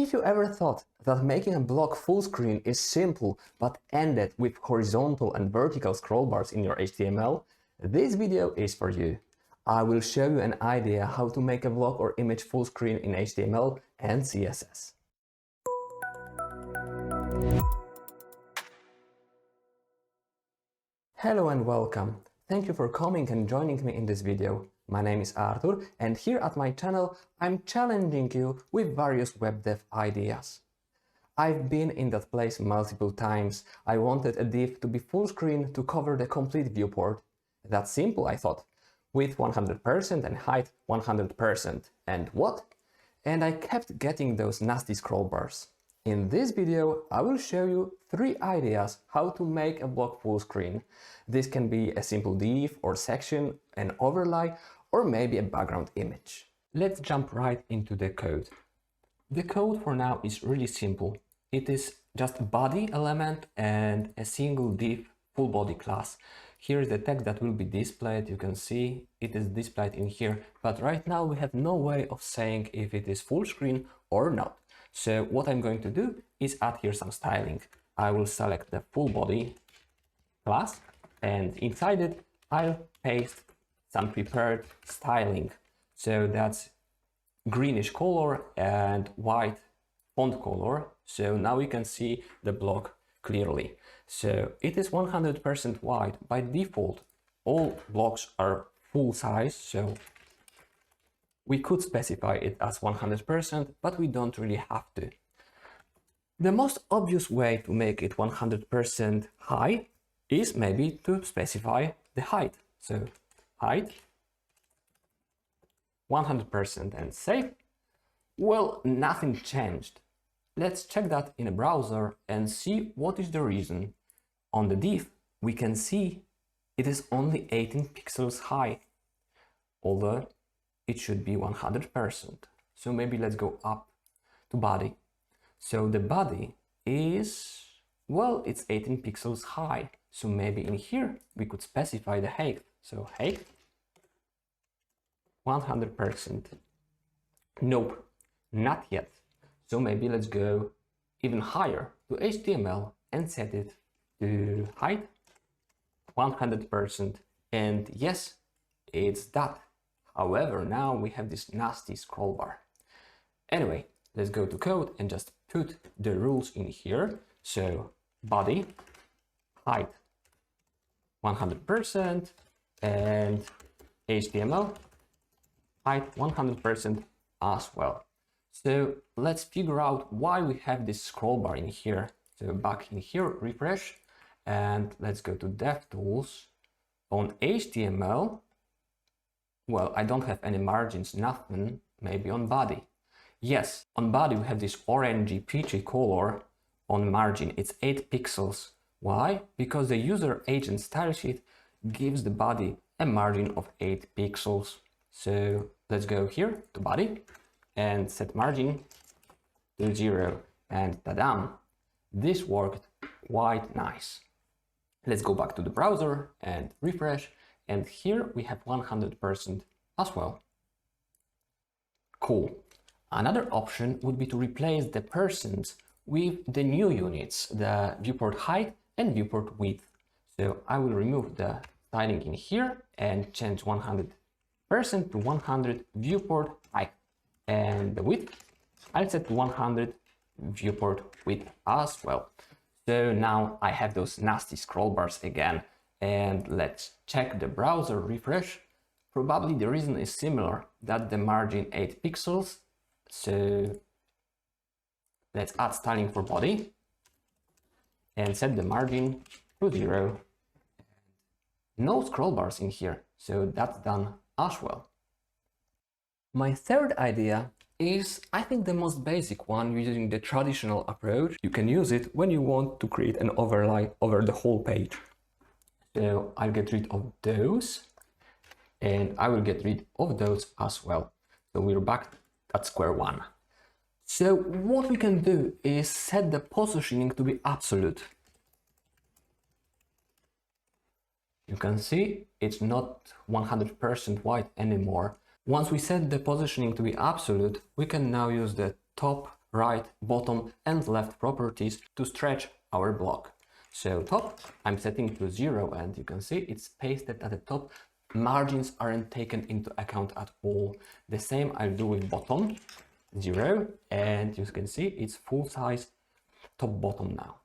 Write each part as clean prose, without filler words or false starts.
If you ever thought that making a block full screen is simple but ended with horizontal and vertical scroll bars in your HTML, this video is for you. I will show you an idea how to make a block or image full screen in HTML and CSS. Hello and welcome. Thank you for coming and joining me in this video. My name is Artur, and here at my channel I'm challenging you with various web dev ideas. I've been in that place multiple times. I wanted a div to be full screen to cover the complete viewport. That's simple, I thought. Width 100% and height 100%. And what? And I kept getting those nasty scroll bars. In this video, I will show you 3 ideas how to make a block full screen. This can be a simple div or section, an overlay, or maybe a background image. Let's jump right into the code. The code for now is really simple. It is just a body element and a single div full body class. Here is the text that will be displayed. You can see it is displayed in here, but right now we have no way of saying if it is full screen or not. So what I'm going to do is add here some styling. I will select the full body class, and inside it I'll paste some prepared styling. So that's greenish color and white font color. So now we can see the block clearly. So it is 100% white. By default, all blocks are full size. So we could specify it as 100%, but we don't really have to. The most obvious way to make it 100% high is maybe to specify the height. So height 100% and save. Well, nothing changed. Let's check that in a browser and see what is the reason. On the div, we can see it is only 18 pixels high, although it should be 100%. So maybe let's go up to body. So the body is, well, it's 18 pixels high. So maybe in here we could specify the height. So height 100%. Nope, not yet. So maybe let's go even higher to HTML and set it to height 100%. And yes, it's that. However, now we have this nasty scroll bar. Anyway, let's go to code and just put the rules in here. So body height 100% and HTML height 100% as well. So let's figure out why we have this scroll bar in here. So back in here, refresh, and let's go to DevTools. On HTML, well, I don't have any margins, nothing. Maybe on body. Yes, on body we have this orangey peachy color. On margin it's 8 pixels. Why? Because the user agent style sheet gives the body a margin of 8 pixels. So let's go here to body and set margin to 0, and ta-da! This worked quite nice. Let's go back to the browser and refresh, and here we have 100% as well. Cool. Another option would be to replace the persons with the new units, the viewport height and viewport width. So I will remove the styling in here and change 100% to 100 viewport height. And the width, I'll set to 100 viewport width as well. So now I have those nasty scroll bars again. And let's check the browser, refresh. Probably the reason is similar, that the margin 8 pixels. So let's add styling for body and set the margin to 0. No scroll bars in here, so that's done as well. My third idea is, I think, the most basic one using the traditional approach. You can use it when you want to create an overlay over the whole page. So I'll get rid of those and I will get rid of those as well. So we're back at square one. So what we can do is set the positioning to be absolute. You can see it's not 100% white anymore. Once we set the positioning to be absolute, we can now use the top right, bottom and left properties to stretch our block. So top, I'm setting to 0, and you can see it's pasted at the top. Margins aren't taken into account at all. The same I'll do with bottom, 0, and you can see it's full size top bottom now.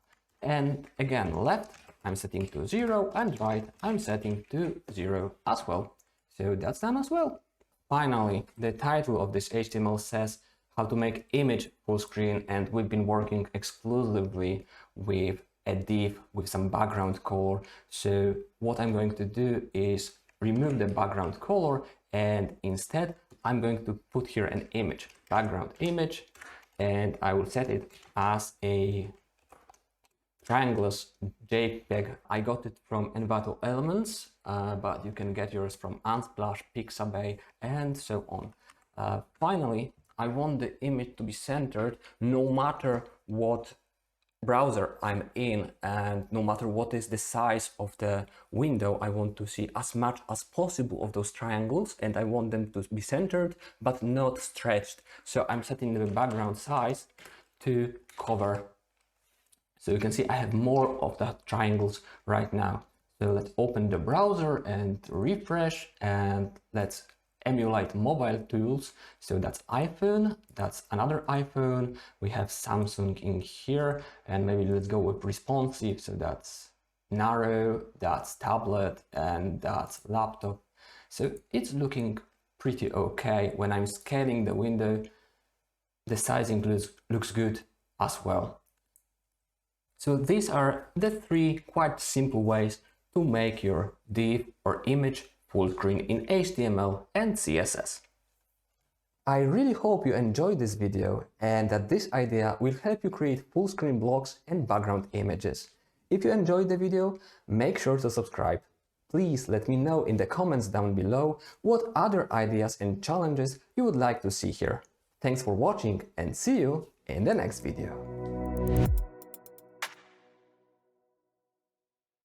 And again, left, I'm setting to 0, and right, I'm setting to 0 as well. So that's done as well. Finally, the title of this HTML says how to make image full screen, and we've been working exclusively with a div with some background color. So what I'm going to do is remove the background color, and instead I'm going to put here an image, background image, and I will set it as a triangulous JPEG. I got it from Envato Elements, but you can get yours from Unsplash, Pixabay, and so on. Finally, I want the image to be centered no matter what browser I'm in, and no matter what is the size of the window. I want to see as much as possible of those triangles, and I want them to be centered but not stretched. So I'm setting the background size to cover. So you can see I have more of the triangles right now. So let's open the browser and refresh, and let's emulate mobile tools. So that's iPhone, that's another iPhone, we have Samsung in here, and maybe let's go with responsive. So that's narrow, that's tablet, and that's laptop. So it's looking pretty okay. When I'm scaling the window, the sizing looks good as well. So these are the 3 quite simple ways to make your div or image full screen in HTML and CSS. I really hope you enjoyed this video and that this idea will help you create full screen blocks and background images. If you enjoyed the video, make sure to subscribe. Please let me know in the comments down below what other ideas and challenges you would like to see here. Thanks for watching, and see you in the next video.